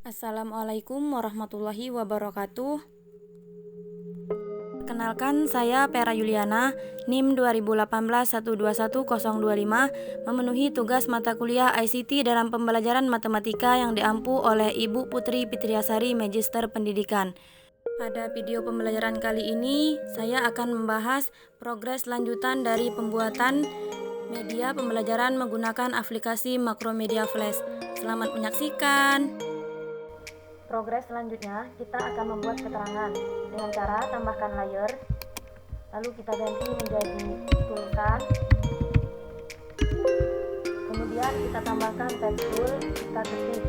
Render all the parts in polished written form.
Assalamualaikum warahmatullahi wabarakatuh. Perkenalkan, saya Pera Yuliana, NIM 2018121025, memenuhi tugas mata kuliah ICT dalam pembelajaran matematika yang diampu oleh Ibu Putri Fitriasari, Magister Pendidikan. Pada video pembelajaran kali ini, saya akan membahas progres lanjutan dari pembuatan media pembelajaran menggunakan aplikasi Makromedia Flash. Selamat menyaksikan. Progres selanjutnya, kita akan membuat keterangan dengan cara tambahkan layer, lalu kita ganti menjadi tulisan, kemudian kita tambahkan tekstur, kita ketik.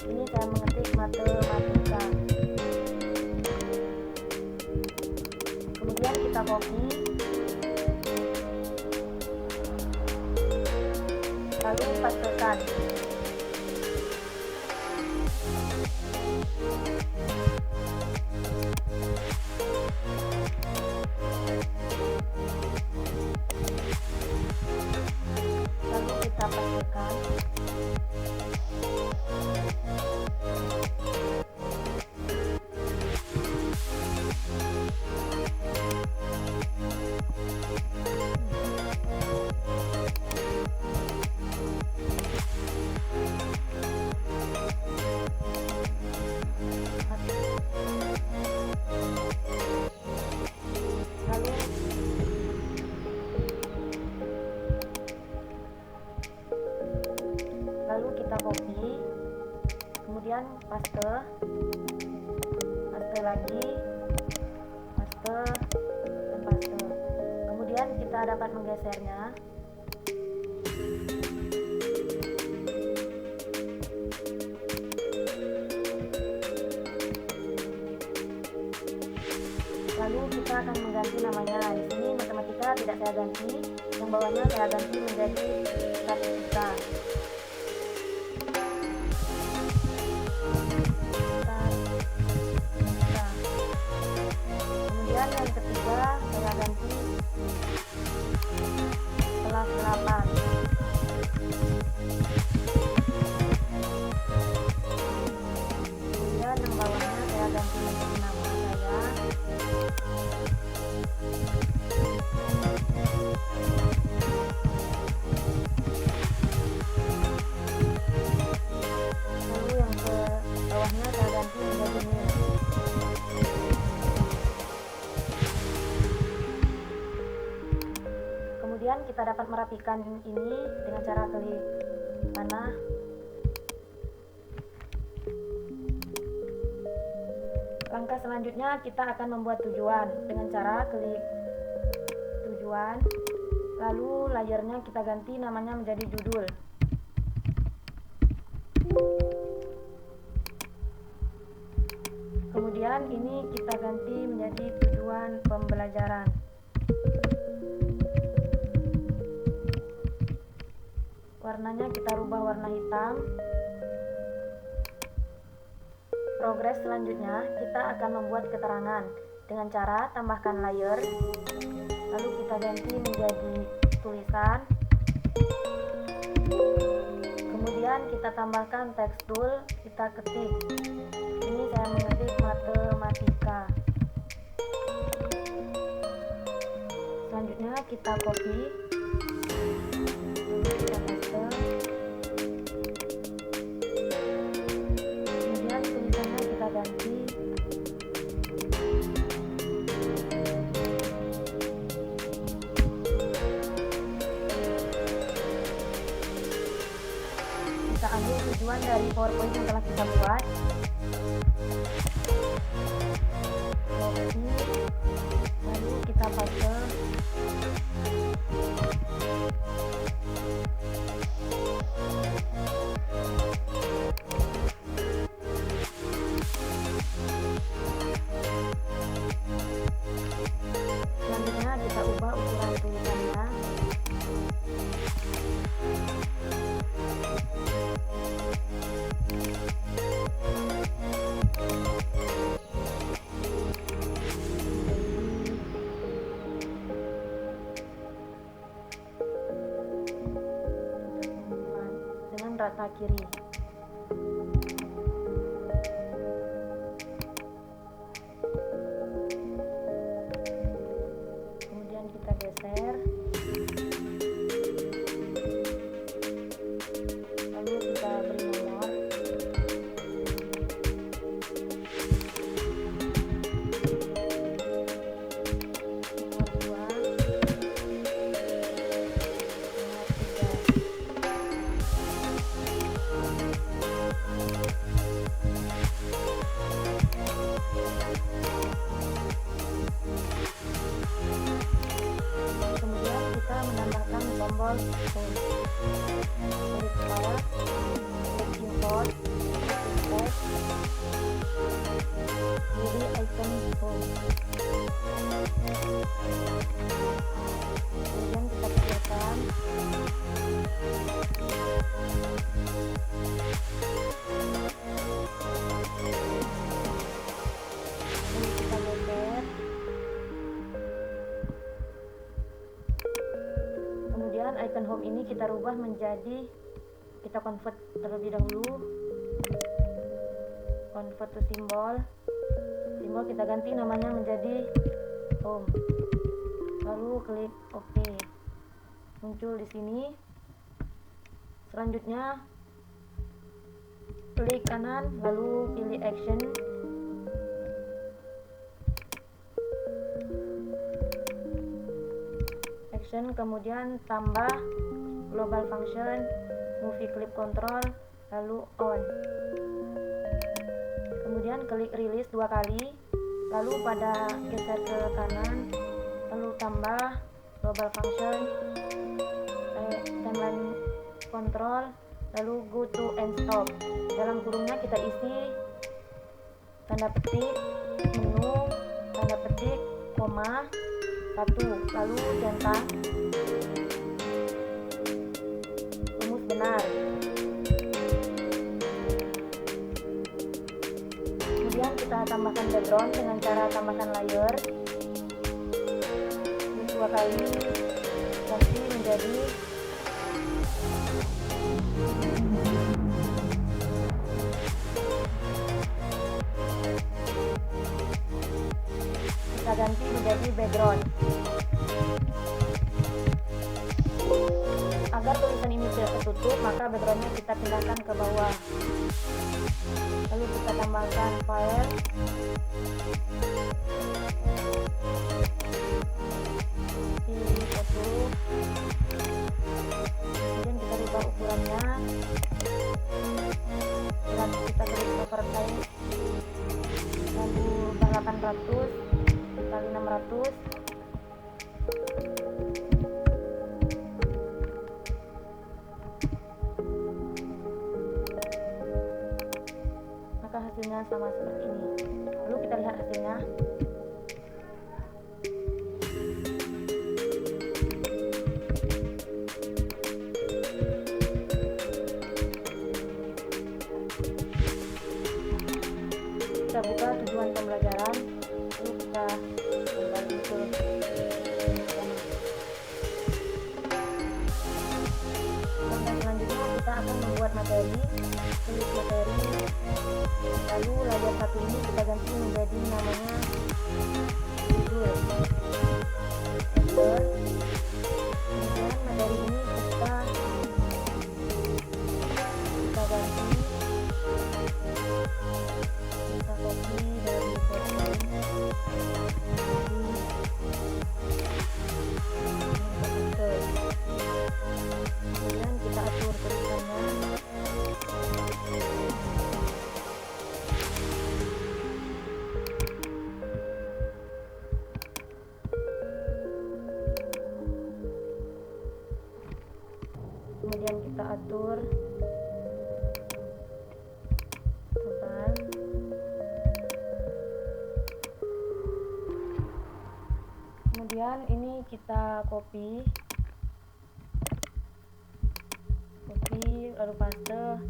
Ini saya mengetik matematika. Kemudian kita copy, lalu pastekan. Lalu kita pastekan. Lalu kita copy, kemudian paste lagi, paste, dan paste. Kemudian kita dapat menggesernya. Lalu kita akan mengganti namanya. Di sini matematika tidak saya ganti, yang bawahnya saya ganti menjadi statistika. Kemudian yang ketiga saya ganti kelas 8. Kemudian yang bawahnya saya ganti menjadi nama saya. Lalu yang ke bawahnya saya ganti menjadi NIM. Kemudian kita dapat merapikan ini dengan cara klik panah. Langkah selanjutnya kita akan membuat tujuan dengan cara klik tujuan, lalu layernya kita ganti namanya menjadi judul. Kemudian ini kita ganti menjadi tujuan pembelajaran. Warnanya kita rubah warna hitam. Progres selanjutnya kita akan membuat keterangan dengan cara tambahkan layer, lalu kita ganti menjadi tulisan, kemudian kita tambahkan tekstur, kita ketik. Ini saya mengetik matematika. Selanjutnya kita copy, lalu kita paste. Kemudian tulisannya kita ganti. Kita ambil tujuan dari PowerPoint yang telah kita buat. Copy, lalu kita paste. Selanjutnya kita ubah ukuran tulisannya. Dengan rata kiri. kontrol home. Klik file, klik import, klik pilih icon home. Kemudian kita kecilkan. Ini kita geser. Kemudian icon home ini kita rubah menjadi, kita convert terlebih dahulu, convert to simbol kita ganti namanya menjadi home, lalu klik OK. Muncul di sini. Selanjutnya klik kanan lalu pilih action. Kemudian tambah global function movie clip control lalu on. Kemudian klik release 2 kali, lalu pada geser ke kanan, lalu tambah global function timeline control lalu go to end stop. Dalam kurungnya kita isi tanda petik menu, tanda petik koma 1, lalu centang rumus benar. Kemudian kita tambahkan background dengan cara tambahkan layer 2 kali, ganti menjadi background. Agar tulisan ini tidak tertutup, maka backgroundnya kita pindahkan ke bawah. Lalu kita tambahkan file, pilih foto, kemudian kita ubah ukurannya, dan kita klik property, lalu ubah 800 kali 600. Maka hasilnya sama seperti ini. Lalu kita lihat hasilnya. Kita buka tujuan pembelajaran, lalu kita kembali ke dan selanjutnya kita akan membuat materi. Klik materi, lalu layar 1 ini kita ganti menjadi namanya judul. Enter. Kemudian materi ini kita ganti, kita copy dari PowerPoint. Kemudian kita atur tulisannya. Kemudian kita atur tebal. Kemudian ini kita copy lalu paste,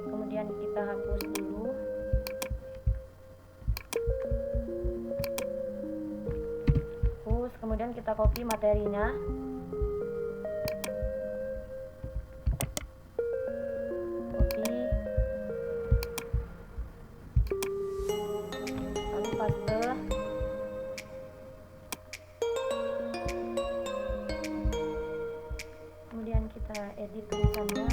kemudian kita hapus dulu. Kemudian kita copy materinya. Lalu paste. Kemudian kita edit tulisannya.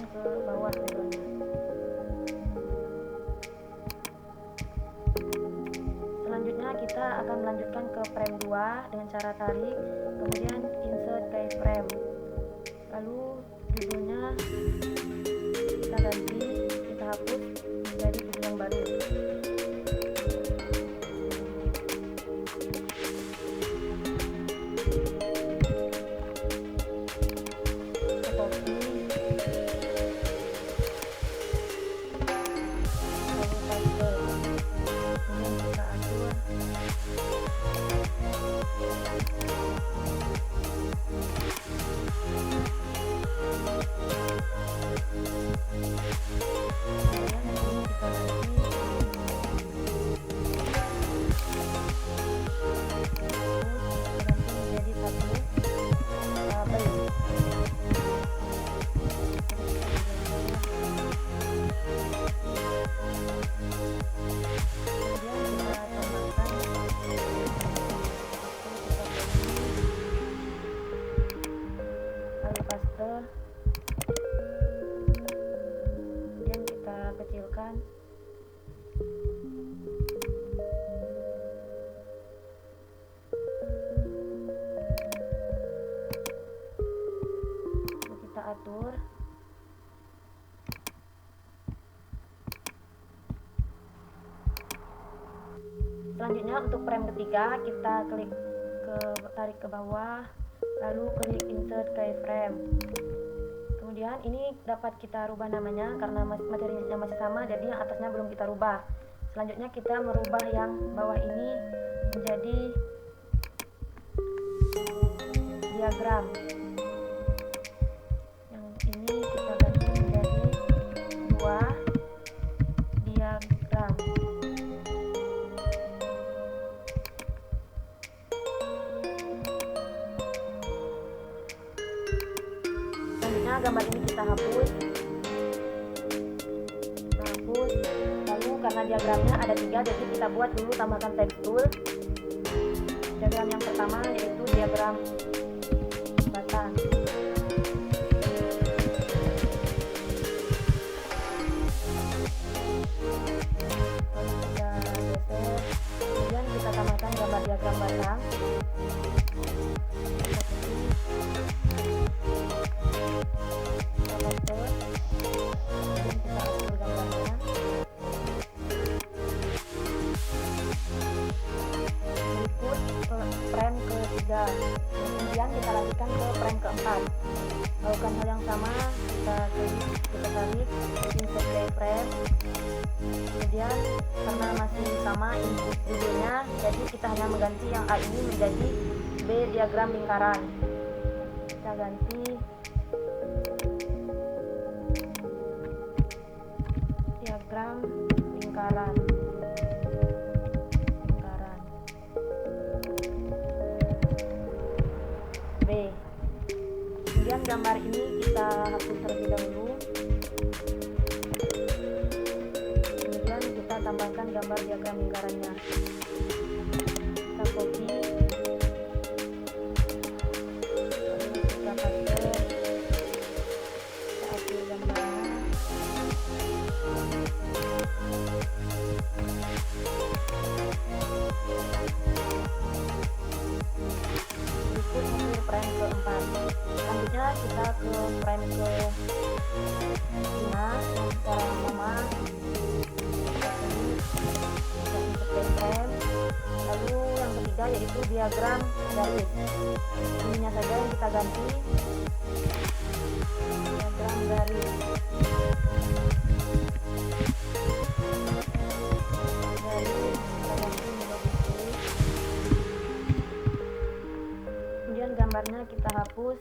tambahkan ke bawah labelnya. Selanjutnya kita akan melanjutkan ke frame 2 dengan cara tarik, kemudian insert keyframe. Lalu judulnya kita ganti, kita hapus menjadi judul yang baru. Kita copy, lalu paste, kemudian kita atur. Kemudian kita kecilkan. Lalu kita atur. Selanjutnya untuk frame ketiga kita tarik ke bawah, lalu klik insert keyframe. Kemudian ini dapat kita rubah namanya karena materinya masih sama, jadi yang atasnya belum kita rubah. Selanjutnya kita merubah yang bawah ini menjadi diagram. Yang ini kita ganti menjadi 2 diagram. Selanjutnya gambar ini kita hapus, lalu karena diagramnya ada 3, jadi kita buat dulu, tambahkan text tool. Diagram yang pertama yaitu diagram batang. Lalu kita geser, kemudian kita tambahkan gambar diagram batang. Frame ketiga, kemudian kita lanjutkan ke frame keempat. Lakukan hal yang sama, kita tarik insert keyframe. Kemudian karena masih sama input judulnya, jadi kita hanya mengganti yang A ini menjadi B diagram lingkaran. Kita ganti diagram lingkaran. Kemudian gambar ini kita hapus terlebih dahulu. Kemudian kita tambahkan gambar diagram lingkarannya. Kita copy, lalu kita paste, kita atur gambarnya. Berikut frame keempat. Selanjutnya kita ke frame ke 5 secara yang sama. Kita insert frame. Lalu yang ketiga yaitu diagram garis. Ininya saja yang kita ganti, diagram garis. Kemudian gambarnya kita hapus,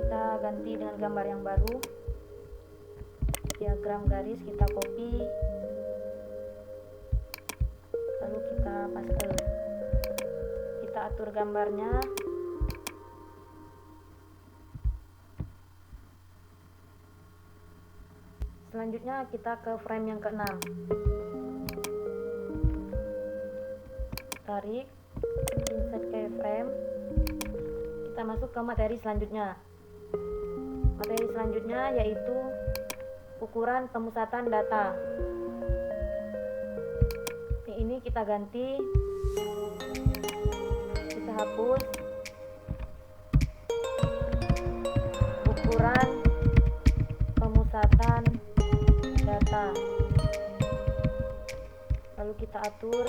kita ganti dengan gambar yang baru. Diagram garis kita copy, lalu kita paste. Kita atur gambarnya. Selanjutnya kita ke frame yang ke-6. Tarik, insert keyframe. Kita masuk ke materi selanjutnya. Materi selanjutnya yaitu ukuran pemusatan data. Ini kita ganti, kita hapus ukuran pemusatan data, lalu kita atur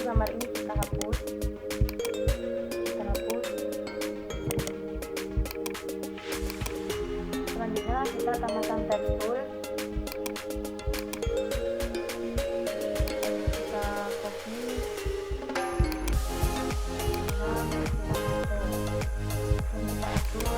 gambar ini kita hapus. Selanjutnya kita tambahkan tekstur. Kita copy. Kita atur.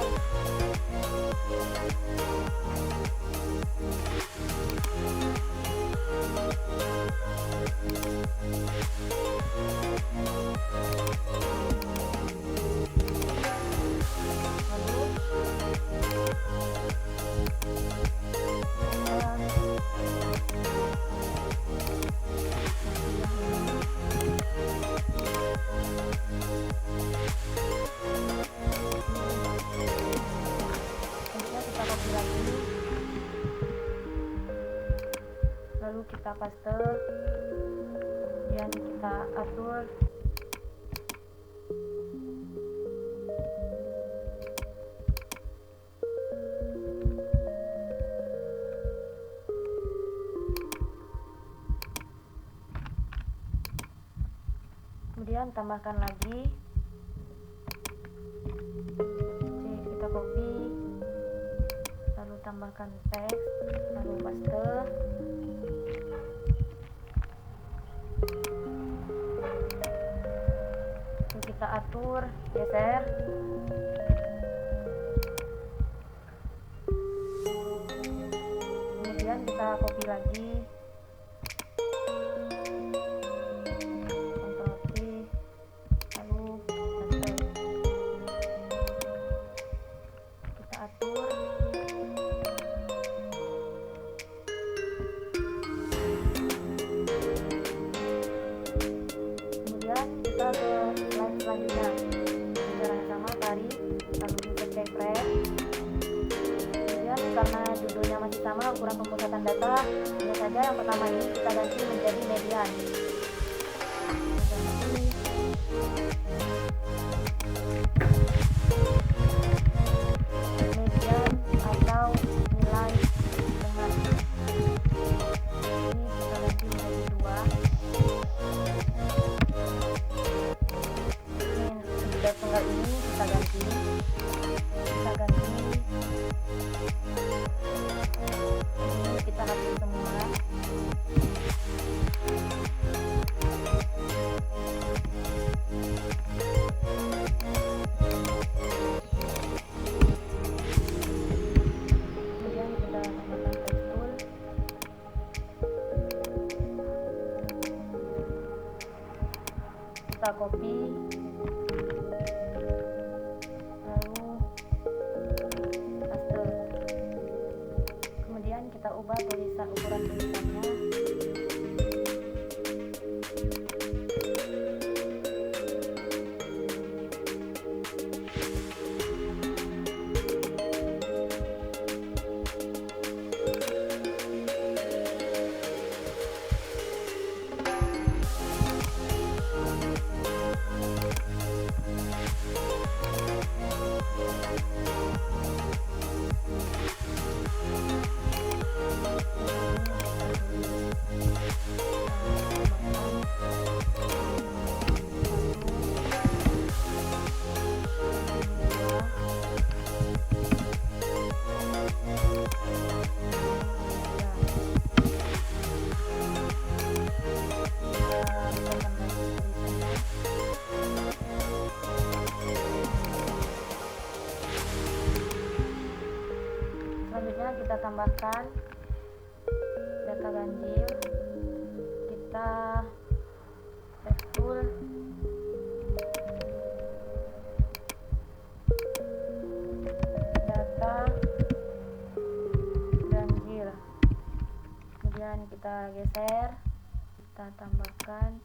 Lalu kita paste, kemudian kita atur. Kemudian tambahkan lagi. Kita copy, lalu tambahkan teks, lalu paste. Kita atur, geser. Kemudian kita copy lagi. Ctrl C, lalu paste. Kita atur. Kemudian kita ke slide selanjutnya. Cara yang sama, tarik, lalu kita cek ref. Kemudian karena judulnya masih sama, ukuran pemusatan data, hanya saja yang pertama ini kita ganti menjadi median. Median atau nilai tengah. Ini kita ganti menjadi 2. Tengah ini kita ganti ini kita hapus semua. Kemudian kita tambahkan tekstur. Kita copy, kita ubah tulisan, ukuran tulisannya. tambahkan data ganjil, kita paste tool, data ganjil, kemudian kita geser, kita tambahkan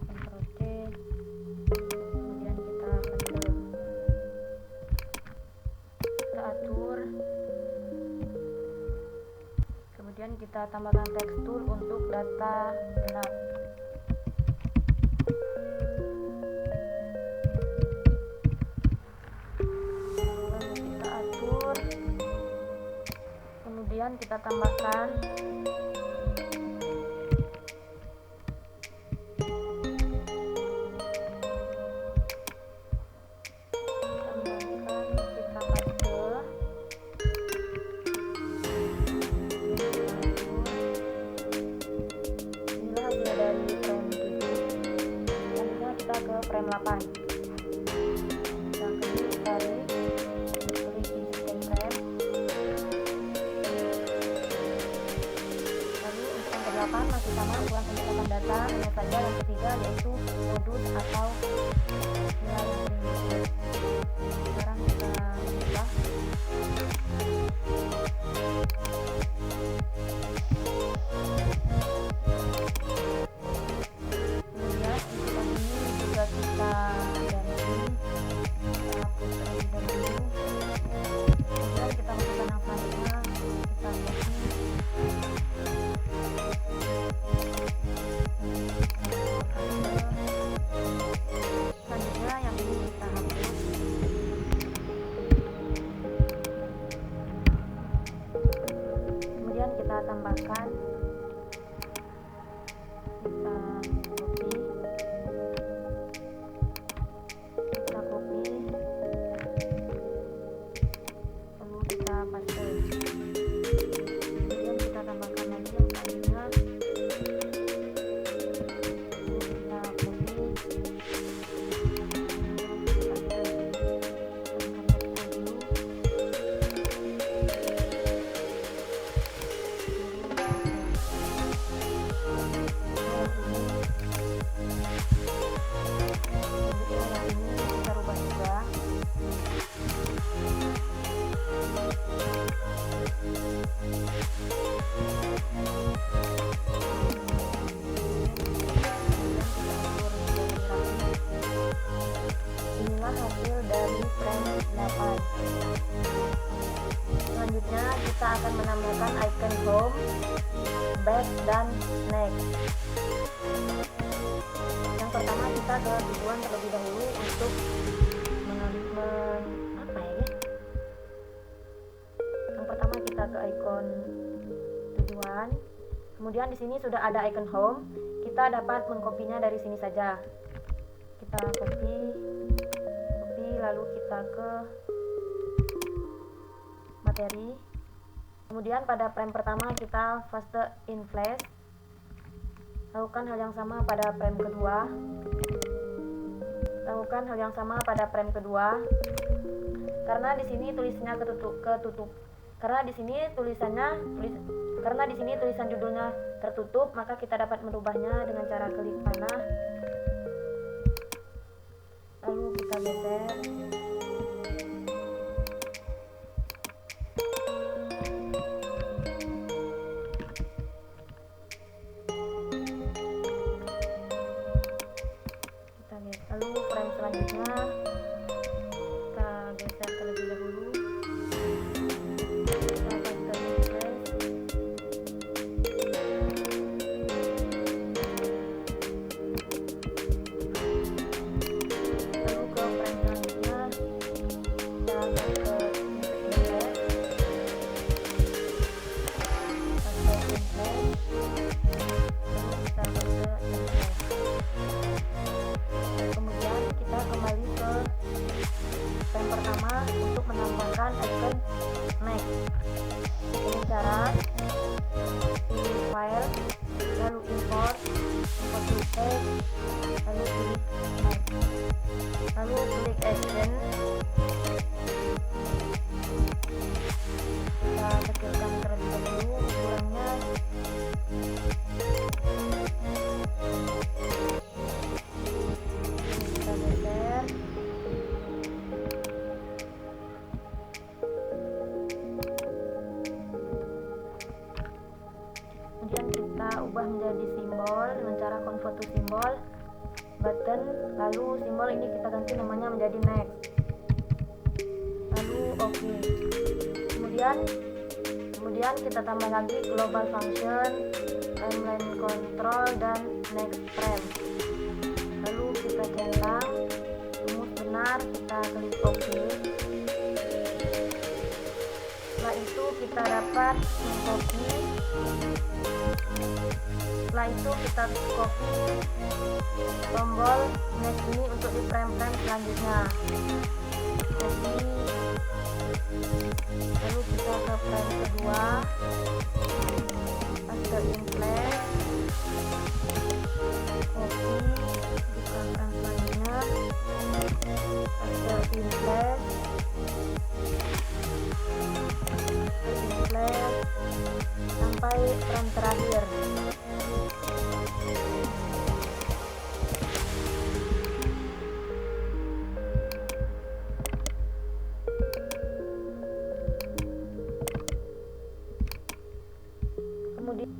Ctrl C, kemudian kita paste, kita atur, kemudian kita tambahkan tekstur untuk data genap. Lalu kita atur, kemudian kita tambahkan ke frame 8. Kita klik tarik, klik di sistem frame. Lalu untuk yang ke-8 masih sama ukuran penyusunan data, hanya saja yang ketiga yaitu modus atau nilai yang primitif. Sekarang kita ubah. Kita ganti, kita hapus terlebih dahulu, kemudian kita masukkan yang selanjutnya, kita copy, selanjutnya yang ini kita hapus, kemudian kita tambahkan, kita hasil dari frame 8. Selanjutnya kita akan menambahkan icon home, back, dan next. Yang pertama kita ke tujuan terlebih dahulu untuk Yang pertama kita ke icon tujuan. Kemudian di sini sudah ada icon home. Kita dapat mengkopinya dari sini saja. Kita copy, lalu kita ke materi, kemudian pada frame pertama kita paste in flash, lakukan hal yang sama pada frame kedua, karena di sini tulisannya ketutup, karena di sini tulisan judulnya tertutup, maka kita dapat merubahnya dengan cara klik panah, lalu kita geser, lalu frame selanjutnya kita geser terlebih dahulu, kita paste refresh, lalu ke frame selanjutnya kita ke kemudian kita kembali ke simbol dengan cara convert to simbol, button, lalu simbol ini kita ganti namanya menjadi next, lalu oke. Kemudian kita tambah lagi global function, timeline control, dan next frame. Lalu kita centang, rumus benar, kita klik OK. Setelah itu kita dapat copy. Setelah itu kita copy tombol next ini untuk di frame-frame selanjutnya. Copy. Lalu kita ke frame kedua, paste in place, copy, buka frame selanjutnya, paste in place, sampai frame terakhir. Kemudian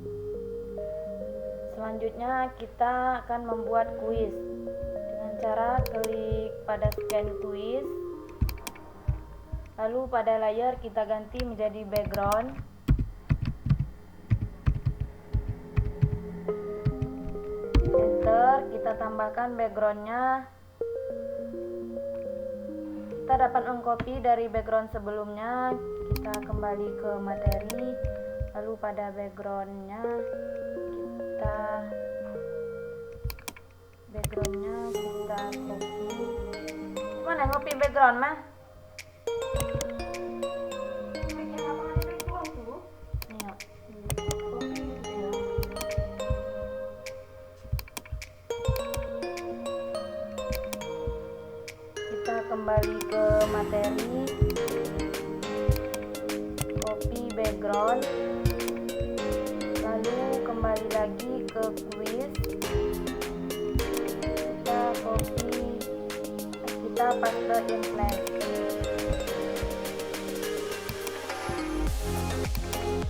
selanjutnya kita akan membuat kuis dengan cara klik pada scan kuis, lalu pada layer kita ganti menjadi background. Enter, kita tambahkan backgroundnya. Kita dapat mengcopy dari background sebelumnya, kita kembali ke materi, lalu pada backgroundnya kita copy. Mana ngopi background mah? Kita kembali ke materi, copy background, lalu kembali lagi ke quiz, kita copy, kita paste in place.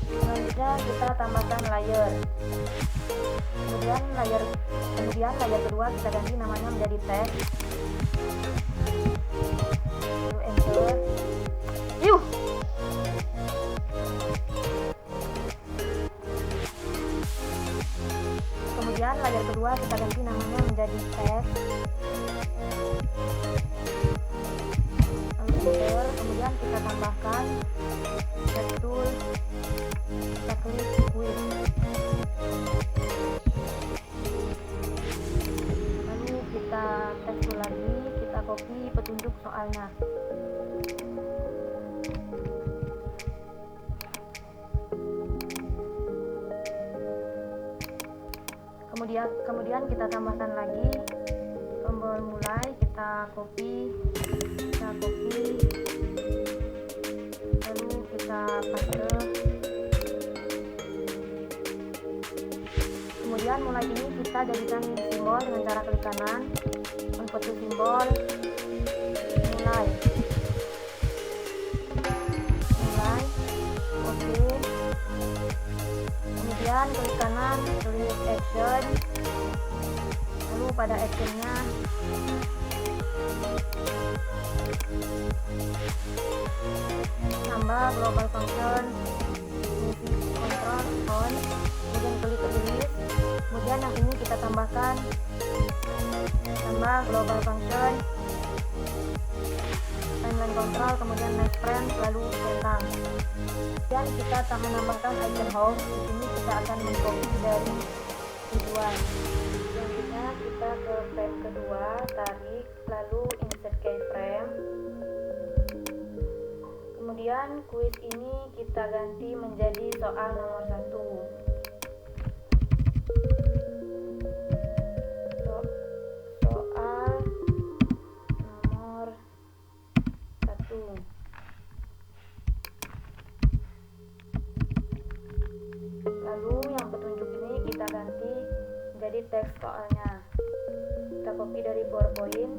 Selanjutnya kita tambahkan layer. Kemudian layer kedua kita ganti namanya menjadi text. Lalu enter. Kemudian layer kedua kita ganti namanya menjadi text. Lalu enter. Kemudian kita tambahkan text tool. Kita klik quiz. Lalu kita text tool lagi, kita copy petunjuk soalnya. Kemudian kita tambahkan lagi tombol mulai, kita copy, lalu kita paste. Kemudian mulai ini kita jadikan simbol dengan cara klik kanan, convert to simbol, mulai, oke. Kemudian klik kanan, klik action, lalu pada actionnya tambah global function, movie control on, kemudian klik release. Kemudian yang ini kita tambah global function, timeline control, kemudian next frame, lalu centang. Kemudian kita menambahkan icon home. Di sini kita akan mengcopy dari tujuan. Selanjutnya kita ke frame kedua, tarik, lalu insert keyframe. Kemudian kuis ini kita ganti menjadi soal nomor 1. Soal nomor 1. Lalu yang petunjuk ini kita ganti menjadi teks soalnya. Kita copy dari PowerPoint.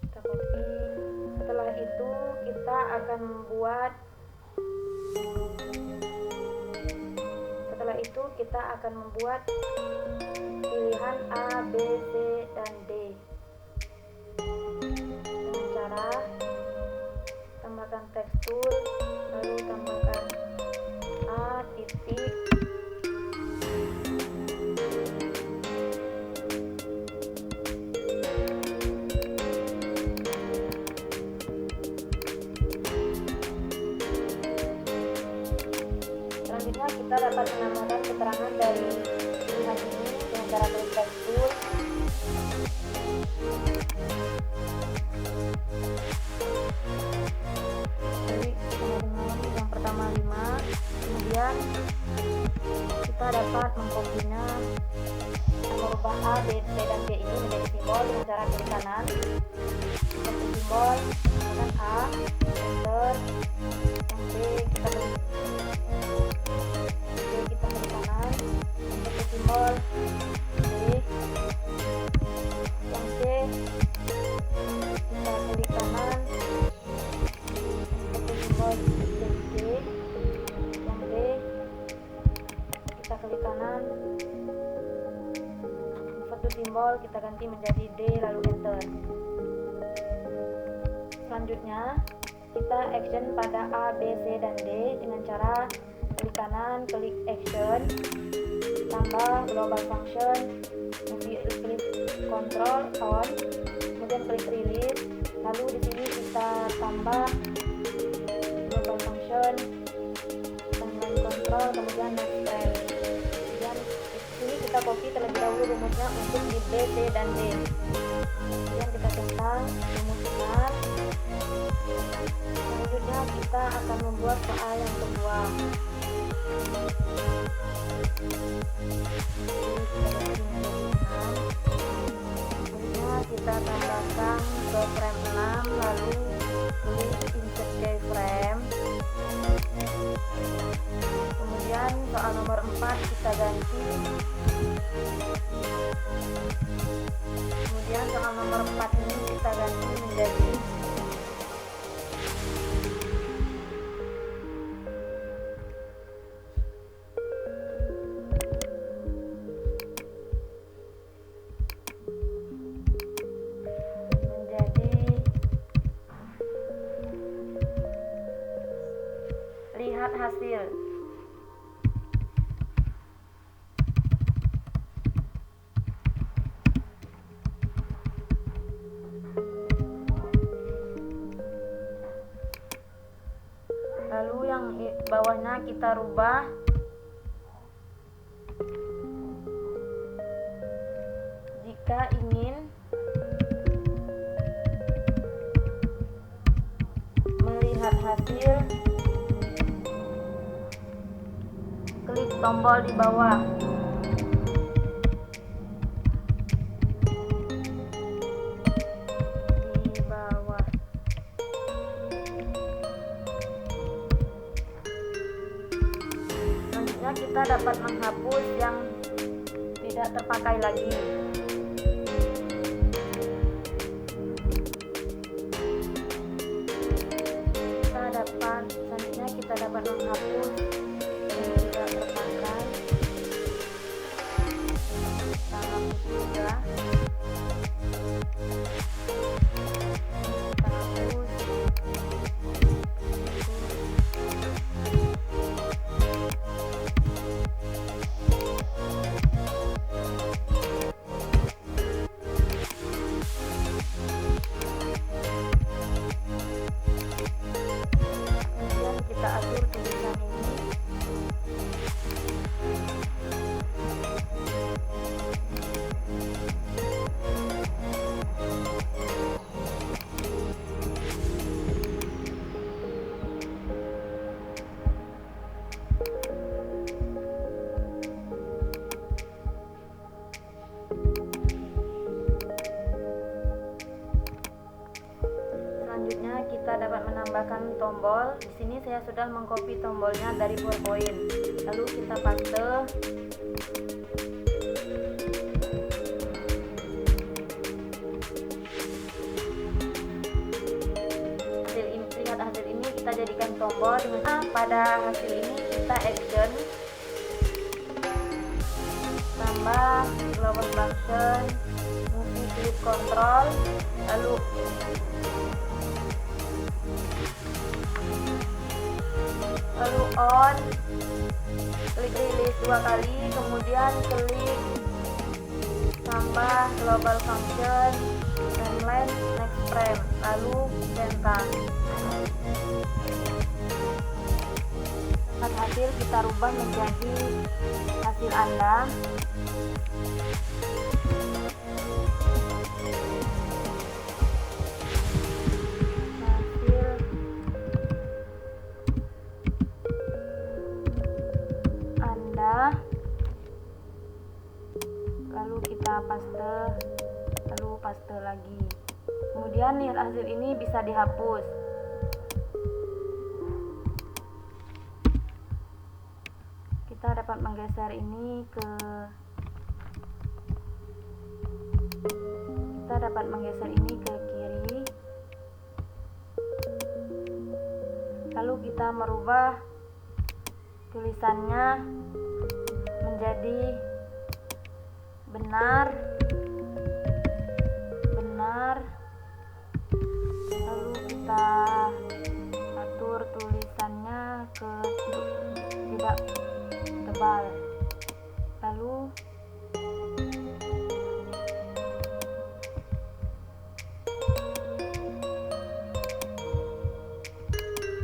Kita copy. Setelah itu kita akan membuat itu kita akan membuat pilihan A, B, C, dan D dengan cara tambahkan tekstur, lalu tambahkan A titik, selanjutnya kita dapat menambahkan keterangan dari pilihan ini dengan cara klik tekstur. Jadi dengan yang pertama 5, kemudian kita dapat mengkopinya, merubah A, B, C, dan D ini menjadi simbol dengan cara klik kanan, seperti simbol, dengan A, enter, yang B kita klik kanan, seperti simbol D, yang C kita klik kanan, seperti simbol D, yang D kita klik kanan, satu simbol kita ganti menjadi D lalu enter. Selanjutnya kita action pada A, B, C, dan D dengan cara klik kanan, klik action, tambah global function, klik control on, kemudian klik release, lalu di sini kita tambah global function, timeline control, kemudian next step. Kemudian di sini kita copy terlebih dahulu rumusnya untuk di B, C, dan D. Kemudian kita centang rumusnya. Selanjutnya kita akan membuat soal yang kedua. Selanjutnya kita tambahkan ke frame 6, lalu klik insert keyframe. Kemudian soal nomor 4 kita ganti. Kemudian soal nomor 4 ini kita ganti menjadi lihat hasil. Lalu yang bawahnya kita rubah jika ingin melihat hasil, klik tombol di bawah. Selanjutnya kita dapat menghapus yang tidak terpakai lagi. Selanjutnya kita dapat menghapus yang tidak terpakai. Kita hapus juga. Kita hapus. Kita atur tulisan ini. Selanjutnya kita dapat menambahkan tombol. Di sini saya sudah mengcopy tombolnya dari PowerPoint. Lalu kita paste. Lihat hasil ini kita jadikan tombol. Pada hasil ini kita action. tambah global function, movie clip control, lalu on, klik release 2 kali, kemudian klik tambah global function, timeline next frame, lalu enter. Hasil kita rubah menjadi hasil Anda. Lalu kita paste, lalu paste lagi. Kemudian hasil ini bisa dihapus. Kita dapat menggeser ini ke kiri. Lalu kita merubah tulisannya menjadi benar, lalu kita atur tulisannya ke tidak tebal, lalu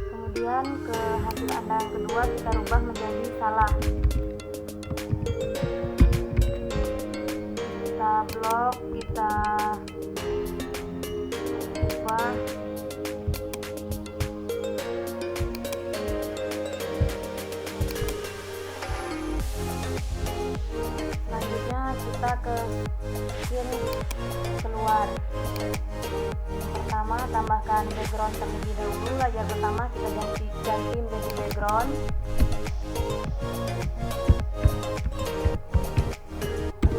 kemudian ke hasil Anda yang kedua kita rubah menjadi salah. Kita blok, kita ubah. Selanjutnya kita ke screen keluar. Pertama, tambahkan background terlebih dahulu. Layar pertama kita ganti menjadi background.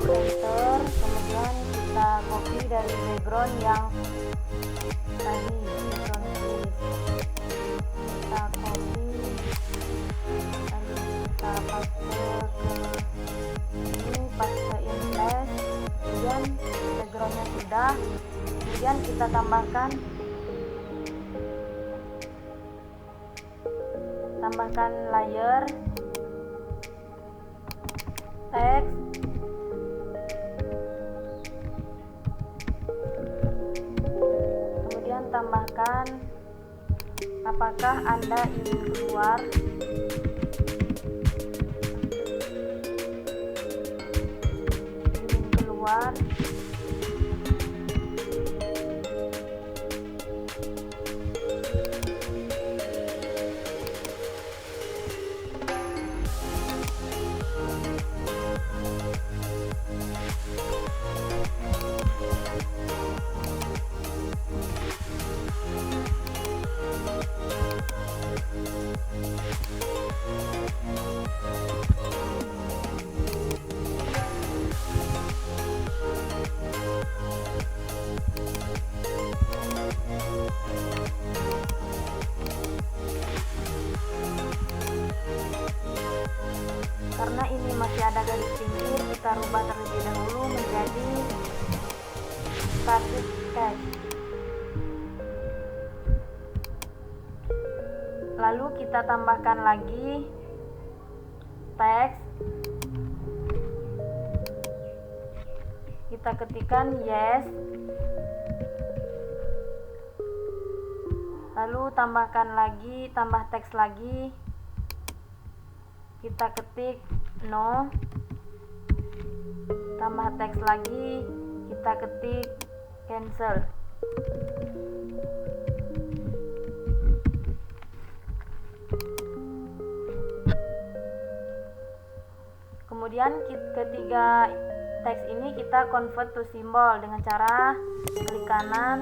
Enter, kemudian kita copy dari background yang tadi, background tulis. Kita copy, lalu kita paste ke ini, paste in place. Kemudian backgroundnya sudah, kemudian kita tambahkan layer, teks, kemudian tambahkan apakah Anda ingin keluar. Karena ini masih ada garis pinggir, kita rubah terlebih dahulu menjadi static text. Lalu kita tambahkan lagi teks. Kita ketikkan yes. Lalu tambah teks lagi. Kita ketik no, tambah teks lagi, kita ketik cancel. Kemudian ketiga teks ini kita convert to symbol dengan cara klik kanan,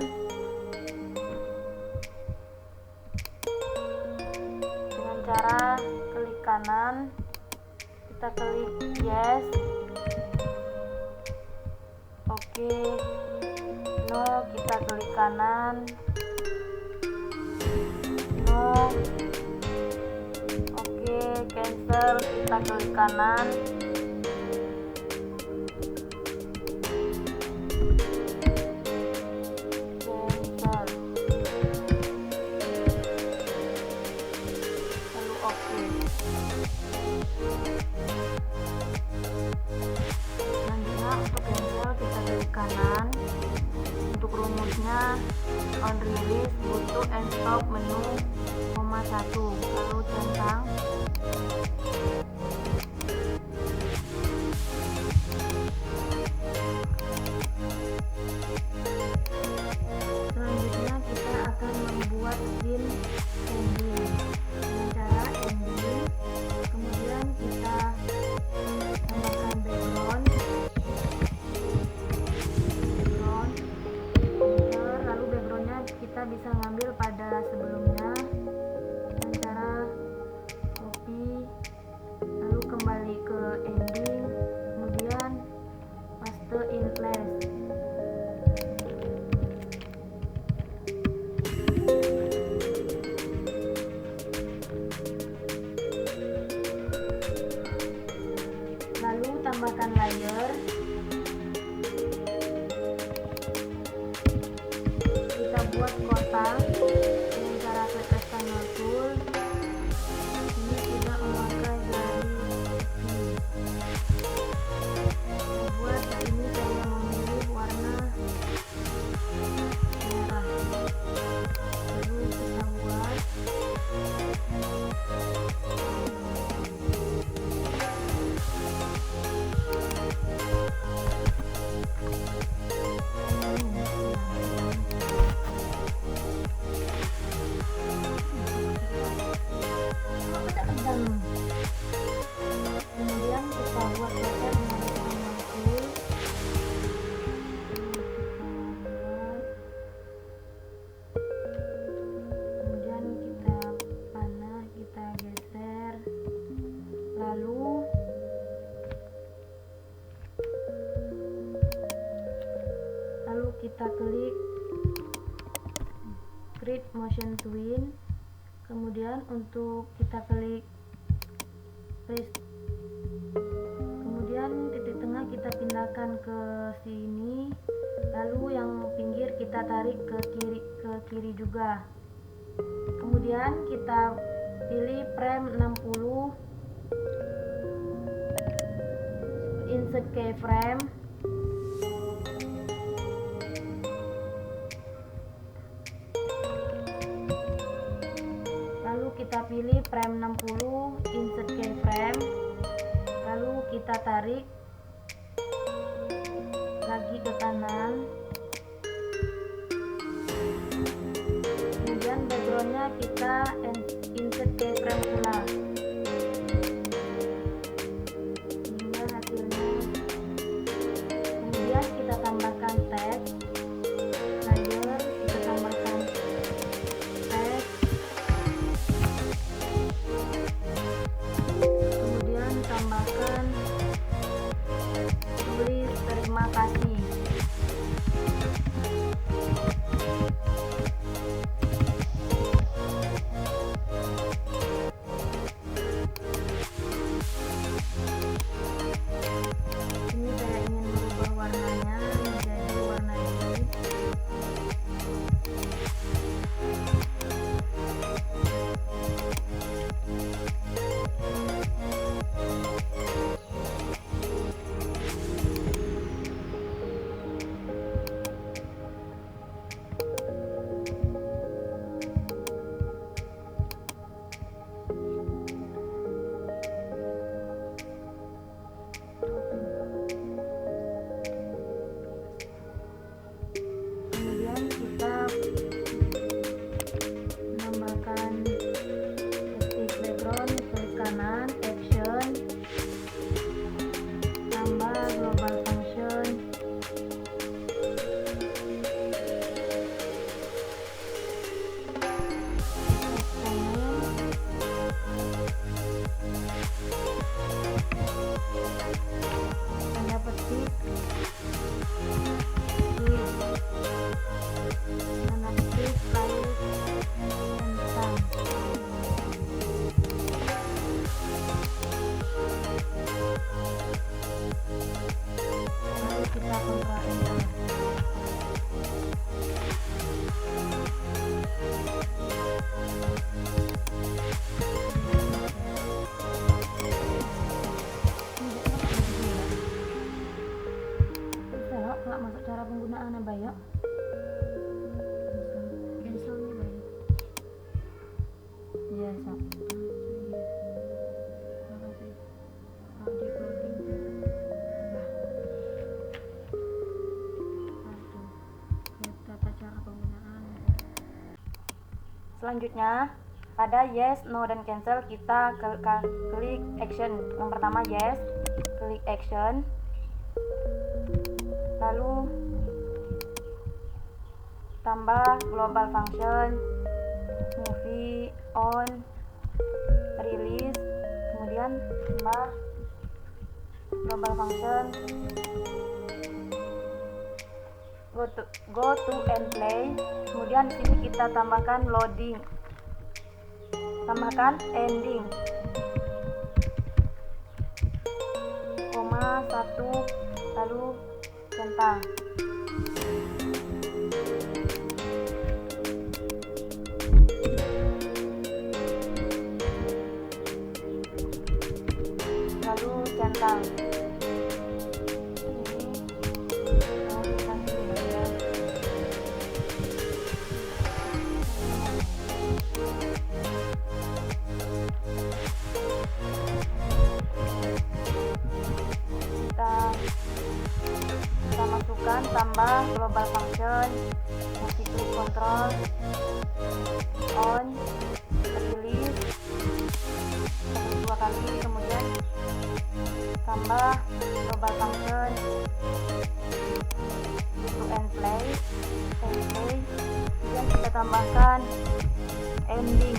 kita klik yes, oke, no, kita klik kanan, no, oke, cancel, kita klik kanan, tambahkan layer. Kita buat kotak dengan cara klik rectangle tool. Ini tidak memakai jari. Buat ini saya memilih warna merah. Lalu kita buat kemudian kita buat kotak dengan rectangle tool. Kemudian kita panah, kita geser, lalu kita klik Create Motion Twin. Kemudian untuk kita klik paste, kemudian titik tengah kita pindahkan ke sini, lalu yang pinggir kita tarik ke kiri juga. Kemudian kita pilih frame 60, insert keyframe. Lalu kita pilih frame 60, insert keyframe. Lalu kita tarik lagi ke kanan. Kemudian backgroundnya kita insert keyframe pula. Inilah hasilnya. Kemudian kita tambahkan teks, layer, kita tambahkan teks. Kemudian tambahkan tulis terima kasih. Ini saya ingin merubah warnanya menjadi warna ini. Kemudian kita menambahkan text background, klik kanan, action, tambah global function. Tanda petik, tanda petik, lalu tentang. Lalu kita Ctrl Enter. Nggak masuk cara penggunaan apa ya? Cancel nih baik. Iya sok. Makasih. Di clothing. Tata cara penggunaan. Selanjutnya pada yes, no, dan cancel kita klik action. Yang pertama yes, klik action. Lalu tambah global function, movie on, release, kemudian tambah global function, go to and play. Kemudian di sini kita tambahkan loading, tambahkan ending, koma 1 lalu centang. Lalu centang. Kita masukkan tambah global function, kasih klik control on, release 2 kali, kemudian tambah global function itu end play, kemudian kita tambahkan ending,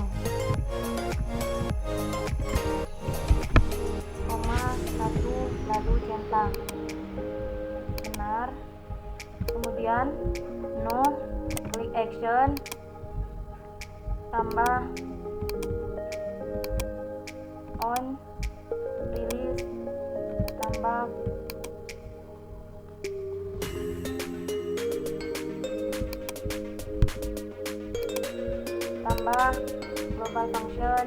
koma 1 lalu centang. Benar. Kemudian no klik action tambah on, release tambah global function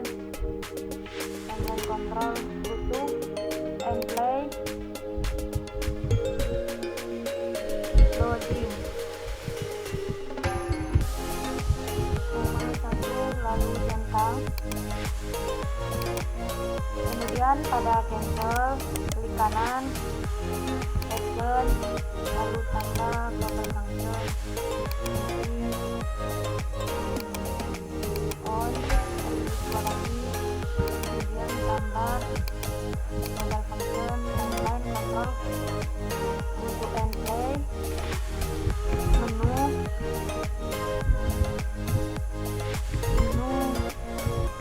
and then control butuh and play loading, koma 1 lalu centang. Kemudian pada cancel klik kanan action lalu tambah global function on, dua lagi, kemudian tambah global function dan line control untuk end play, menu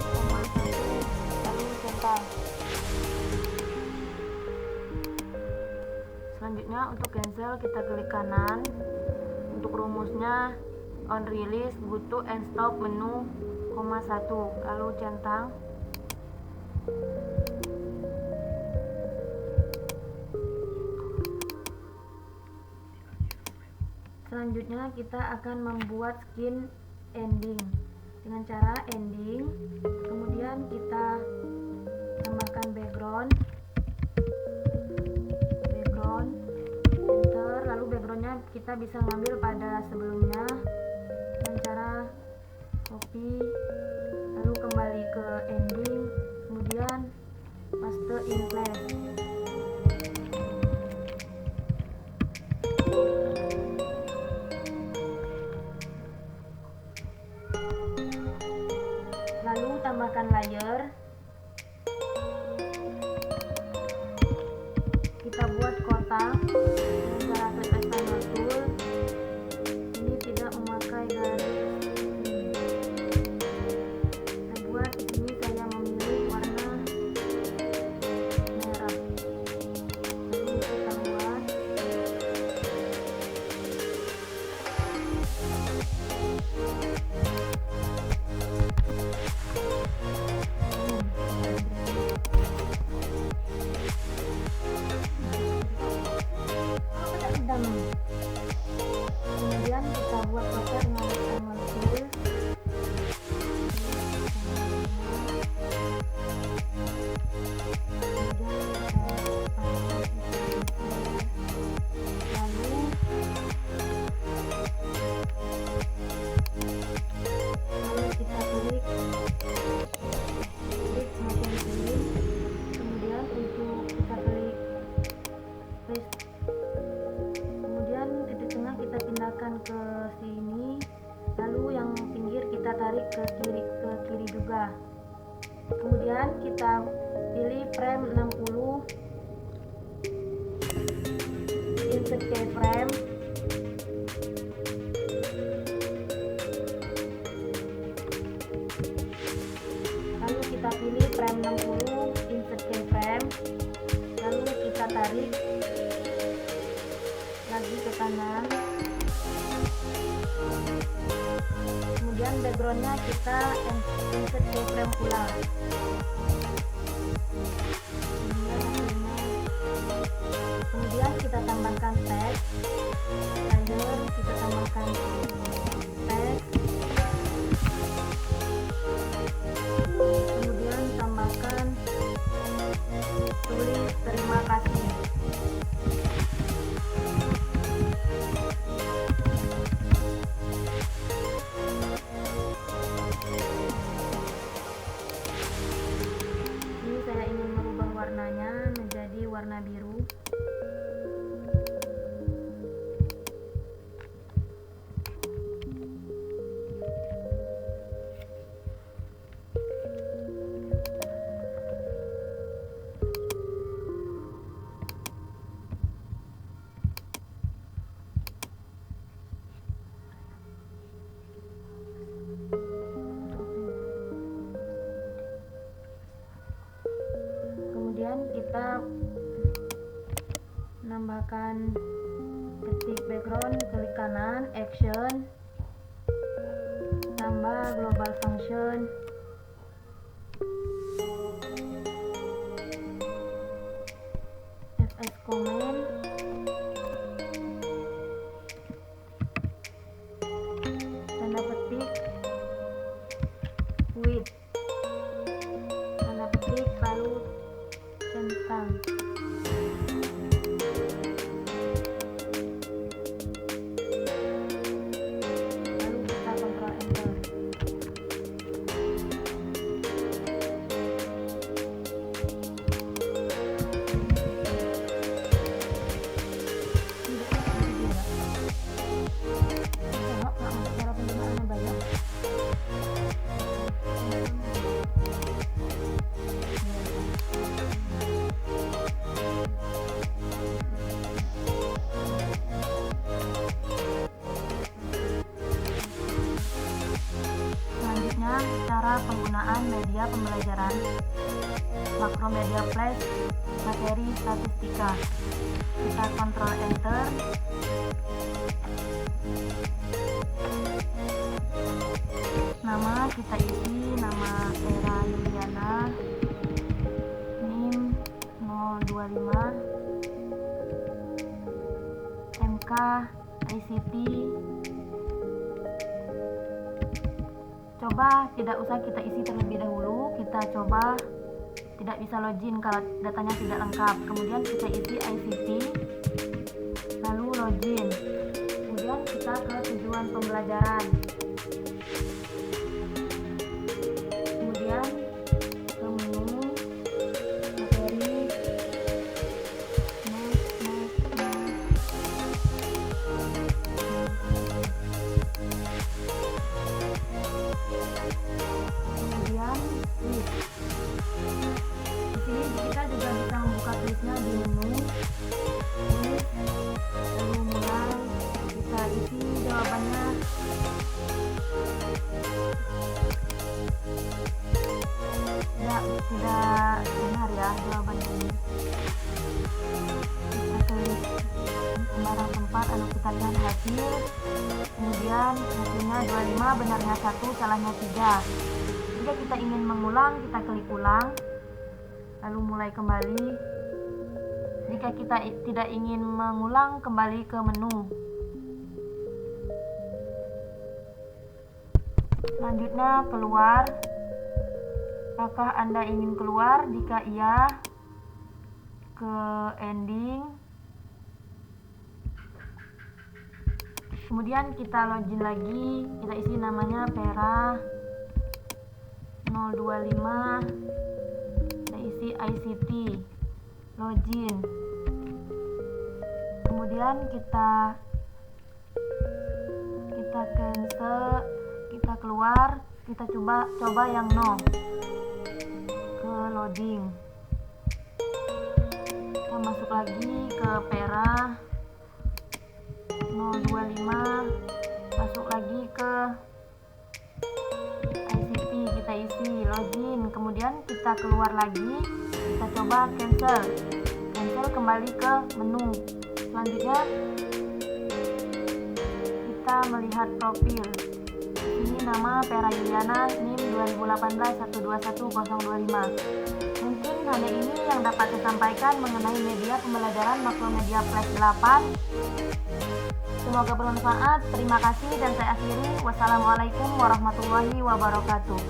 koma 1 lalu centang. Selanjutnya untuk cancel kita klik kanan, untuk rumusnya on release butuh and stop menu koma 1 lalu centang. Selanjutnya kita akan membuat skin ending dengan cara ending, kemudian kita tambahkan background, enter, lalu backgroundnya kita bisa ngambil pada sebelumnya dengan cara copy, lalu kembali ke ending, kemudian paste in place. Lalu tambahkan layer, kita buat kotak dengan cara klik rectangle tool, ini tidak memakai garis. Saya buat di sini, saya memilih warna merah. Lalu kita buat kemudian kita buat kotak dengan rectangle tool, lalu kita klik makin pilih, kemudian untuk kita klik paste, kemudian titik tengah kita pindahkan ke sini, lalu yang pinggir kita tarik ke kiri juga, kemudian kita pilih frame 60, insert keyframe, lalu kita pilih frame 60, insert keyframe, lalu kita tarik lagi ke kanan, kemudian backgroundnya kita insert keyframe pula, kemudian hasilnya warnanya menjadi warna biru. Kemudian kita menambahkan ketik background, klik kanan, action, tambah global function, fs comment, tanda petik with, tanda petik lalu centang. Lalu kita Ctrl Enter. Cara penggunaan media pembelajaran Makromedia Flash materi statistika. Kita Ctrl Enter. Nama kita isi nama Era Yuliana, NIM 025, MK ICT. Coba tidak usah kita isi terlebih dahulu, kita coba tidak bisa login kalau datanya tidak lengkap. Kemudian kita isi ICT, lalu login. Kemudian kita ke tujuan pembelajaran. Kemudian ke menu materi, kemudian list. Di sini kita juga bisa membuka listnya di menu list, lalu mulai kita isi jawabannya. Tidak benar ya jawabannya ini. Kita tulis sembarang tempat lalu kita lihat hasil. Kemudian hasilnya 25, benarnya 1, salahnya 3. Jika kita ingin mengulang, kita klik ulang, lalu mulai kembali. Jika kita tidak ingin mengulang, kembali ke menu. Selanjutnya keluar. Apakah Anda ingin keluar? Jika iya, ke ending. Kemudian kita login lagi, kita isi namanya Pera 025, kita isi ICT, login. Kemudian kita cancel, kita keluar, kita coba yang no, ke loading. Kita masuk lagi ke Pera 025, masuk lagi ke ICT, kita isi login. Kemudian kita keluar lagi, kita coba cancel, kembali ke menu. Selanjutnya kita melihat profil. Ini nama Pera Yuliana, NIM 2018121025. Mungkin hanya ini yang dapat saya sampaikan mengenai media pembelajaran Makromedia Flash 8. Semoga bermanfaat. Terima kasih dan saya akhiri. Wassalamualaikum warahmatullahi wabarakatuh.